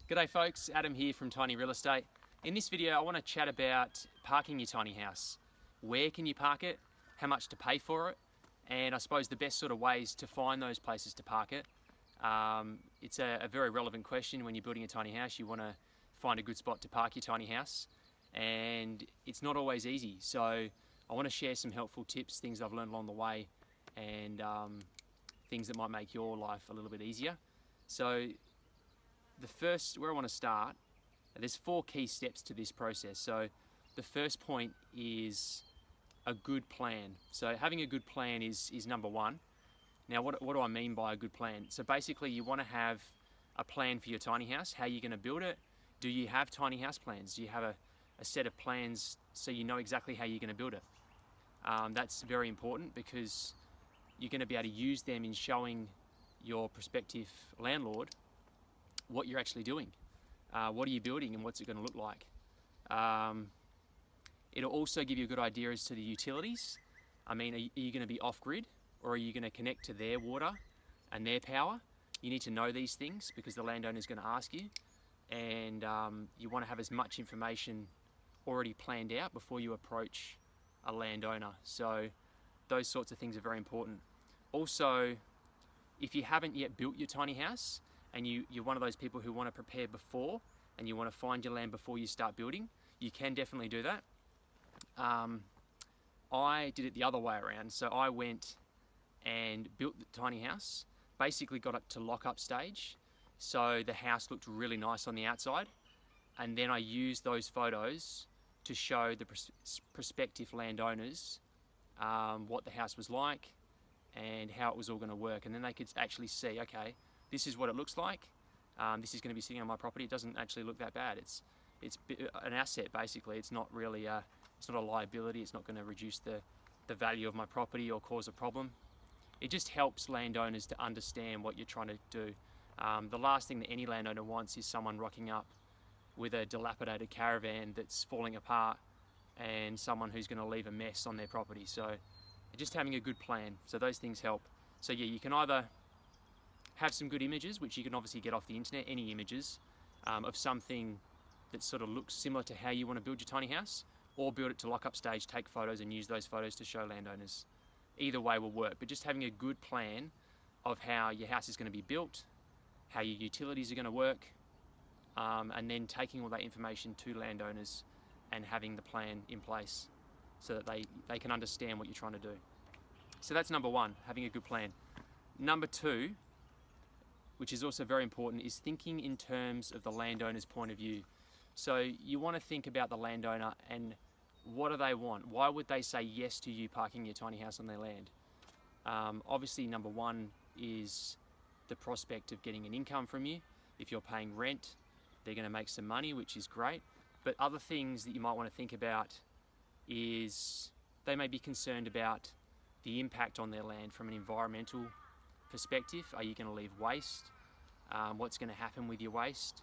G'day folks, Adam here from Tiny Real Estate. In this video I want to chat about parking your tiny house. Where can you park it, how much to pay for it, and I suppose the best sort of ways to find those places to park it. It's a very relevant question when you're building a tiny house. You want to find a good spot to park your tiny house, and it's not always easy. So I want to share some helpful tips, things I've learned along the way, and things that might make your life a little bit easier. So where I want to start, there's 4 key steps to this process. So the first point is a good plan. So having a good plan is number one. Now what do I mean by a good plan? So basically you want to have a plan for your tiny house, how you're going to build it. Do you have tiny house plans? Do you have a set of plans so you know exactly how you're going to build it? That's very important because you're going to be able to use them in showing your prospective landlord what you're actually doing. What are you building and what's it going to look like? It'll also give you a good idea as to the utilities. I mean, are you going to be off-grid, or are you going to connect to their water and their power? You need to know these things because the landowner is going to ask you, and you want to have as much information already planned out before you approach a landowner. So those sorts of things are very important. Also, if you haven't yet built your tiny house, and you're one of those people who want to prepare before and you want to find your land before you start building, you can definitely do that. I did it the other way around. So I went and built the tiny house, basically got up to lock-up stage. So the house looked really nice on the outside. And then I used those photos to show the prospective landowners what the house was like and how it was all going to work. And then they could actually see, okay, this is what it looks like. This is going to be sitting on my property. It doesn't actually look that bad. It's an asset basically. It's not really it's not a liability. It's not going to reduce the value of my property or cause a problem. It just helps landowners to understand what you're trying to do. The last thing that any landowner wants is someone rocking up with a dilapidated caravan that's falling apart and someone who's going to leave a mess on their property. So just having a good plan. So those things help. So yeah, you can either have some good images, which you can obviously get off the internet, any images of something that sort of looks similar to how you want to build your tiny house, or build it to lock-up stage, take photos and use those photos to show landowners. Either way will work, but just having a good plan of how your house is going to be built, how your utilities are going to work, and then taking all that information to landowners and having the plan in place so that they can understand what you're trying to do. So that's number one, having a good plan. Number two, which is also very important, is thinking in terms of the landowner's point of view. So you want to think about the landowner and what do they want? Why would they say yes to you parking your tiny house on their land? Obviously, number one is the prospect of getting an income from you. If you're paying rent, they're going to make some money, which is great. But other things that you might want to think about is they may be concerned about the impact on their land from an environmental perspective. Are you going to leave waste? What's going to happen with your waste?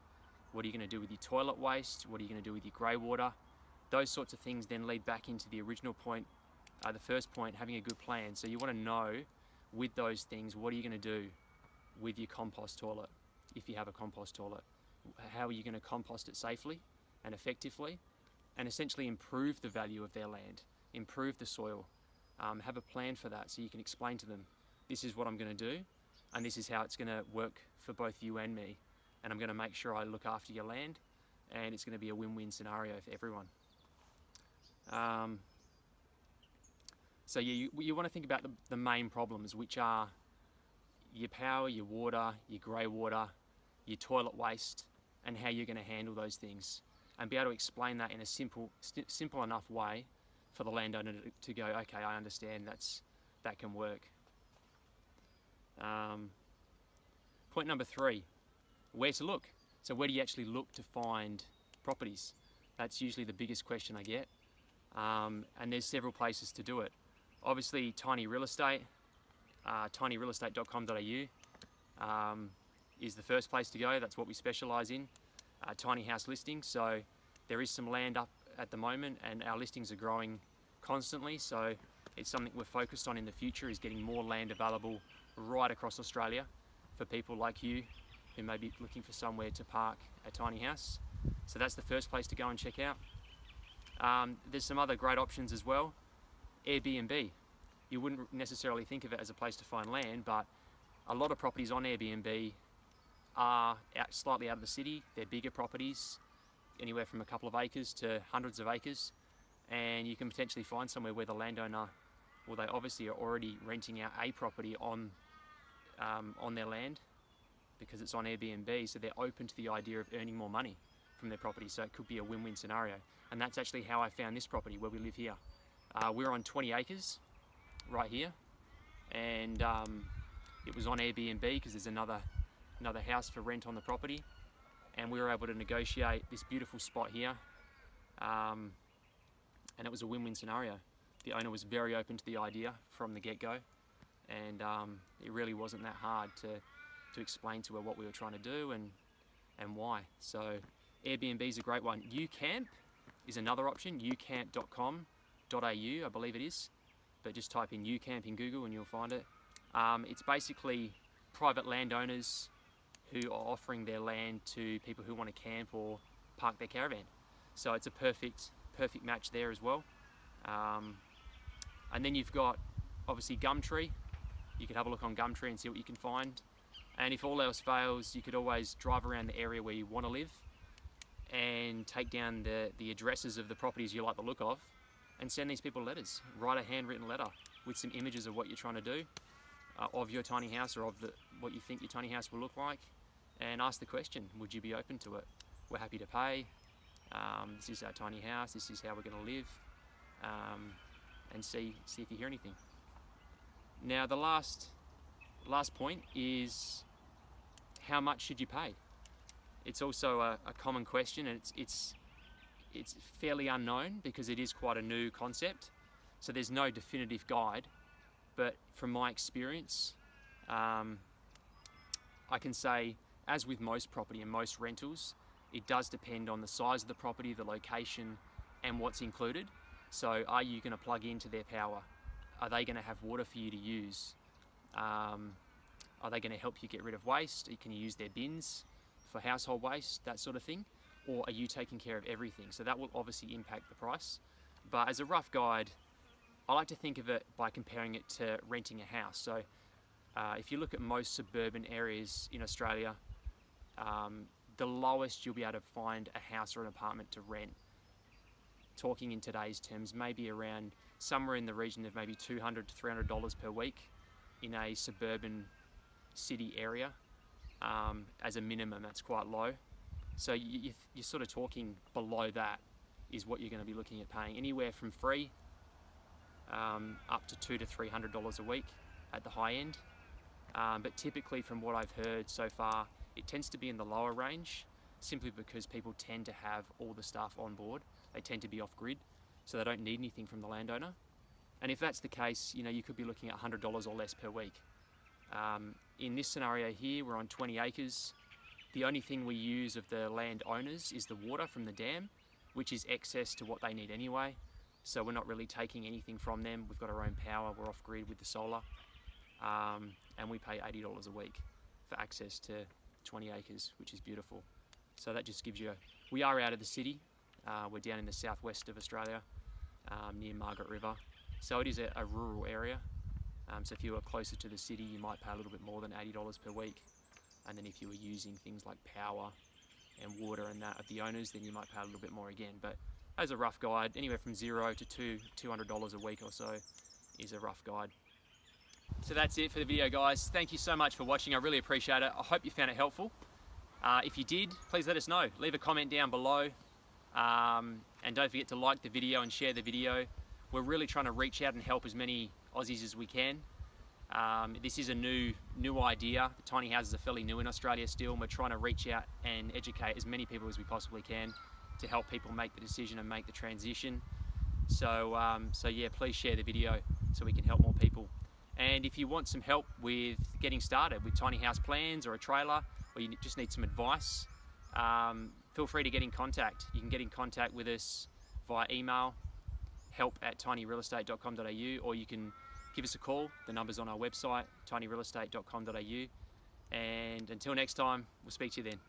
What are you going to do with your toilet waste? What are you going to do with your grey water? Those sorts of things then lead back into the original point, the first point, having a good plan. So you want to know with those things, what are you going to do with your compost toilet, if you have a compost toilet? How are you going to compost it safely and effectively, and essentially improve the value of their land, improve the soil? Have a plan for that so you can explain to them, this is what I'm going to do, and this is how it's going to work for both you and me. And I'm going to make sure I look after your land, and it's going to be a win-win scenario for everyone. So yeah, you want to think about the main problems, which are your power, your water, your grey water, your toilet waste, and how you're going to handle those things. And be able to explain that in a simple enough way for the landowner to go, okay, I understand, that can work. Point number 3, where to look. So where do you actually look to find properties? That's usually the biggest question I get. And there's several places to do it. Obviously, Tiny Real Estate, tinyrealestate.com.au is the first place to go. That's what we specialise in, tiny house listings. So there is some land up at the moment, and our listings are growing constantly. So it's something we're focused on in the future, is getting more land available right across Australia for people like you who may be looking for somewhere to park a tiny house. So that's the first place to go and check out. There's some other great options as well. Airbnb. You wouldn't necessarily think of it as a place to find land, but a lot of properties on Airbnb are slightly out of the city. They're bigger properties, anywhere from a couple of acres to hundreds of acres, and you can potentially find somewhere where the landowner, well, they obviously are already renting out a property on their land because it's on Airbnb, so they're open to the idea of earning more money from their property. So it could be a win-win scenario, and that's actually how I found this property where we live here. We're on 20 acres right here, and it was on Airbnb because there's another house for rent on the property, and we were able to negotiate this beautiful spot here, and it was a win-win scenario. The owner was very open to the idea from the get-go, and it really wasn't that hard to explain to her what we were trying to do and why. So Airbnb is a great one. UCamp is another option, ucamp.com.au, I believe it is, but just type in UCamp in Google and you'll find it. It's basically private landowners who are offering their land to people who want to camp or park their caravan. So it's a perfect match there as well. And then you've got obviously Gumtree. You could have a look on Gumtree and see what you can find. And if all else fails, you could always drive around the area where you want to live and take down the addresses of the properties you like the look of and send these people letters. Write a handwritten letter with some images of what you're trying to do, of your tiny house or of what you think your tiny house will look like, and ask the question, would you be open to it? We're happy to pay. This is our tiny house. This is how we're going to live. And see if you hear anything. Now the last point is, how much should you pay? It's also a common question, and it's fairly unknown because it is quite a new concept. So there's no definitive guide, but from my experience, I can say, as with most property and most rentals, it does depend on the size of the property, the location, and what's included. So are you going to plug into their power? Are they going to have water for you to use? Are they going to help you get rid of waste? Can you use their bins for household waste, that sort of thing? Or are you taking care of everything? So that will obviously impact the price. But as a rough guide, I like to think of it by comparing it to renting a house. So if you look at most suburban areas in Australia, the lowest you'll be able to find a house or an apartment to rent, talking in today's terms, maybe around somewhere in the region of maybe $200 to $300 per week in a suburban city area. As a minimum, that's quite low. So you're sort of talking below that is what you're going to be looking at paying, anywhere from free up to $200 to $300 a week at the high end. But typically, from what I've heard so far, it tends to be in the lower range, simply because people tend to have all the stuff on board. They tend to be off-grid, so they don't need anything from the landowner. And if that's the case, you could be looking at $100 or less per week. In this scenario here, we're on 20 acres. The only thing we use of the landowners is the water from the dam, which is excess to what they need anyway. So we're not really taking anything from them. We've got our own power, we're off-grid with the solar. And we pay $80 a week for access to 20 acres, which is beautiful. So that just gives you we are out of the city. We're down in the southwest of Australia, near Margaret River. So it is a rural area. So if you were closer to the city, you might pay a little bit more than $80 per week. And then if you were using things like power and water and that of the owners, then you might pay a little bit more again. But as a rough guide, anywhere from $0 to $200 a week or so is a rough guide. So that's it for the video, guys. Thank you so much for watching. I really appreciate it. I hope you found it helpful. If you did, please let us know. Leave a comment down below. And don't forget to like the video and share the video. We're really trying to reach out and help as many Aussies as we can. This is a new idea. The tiny houses are fairly new in Australia still, and we're trying to reach out and educate as many people as we possibly can to help people make the decision and make the transition. So yeah, please share the video so we can help more people. And if you want some help with getting started with tiny house plans or a trailer, or you just need some advice, feel free to get in contact. You can get in contact with us via email, help@tinyrealestate.com.au, or you can give us a call. The number's on our website, tinyrealestate.com.au, And until next time, we'll speak to you then.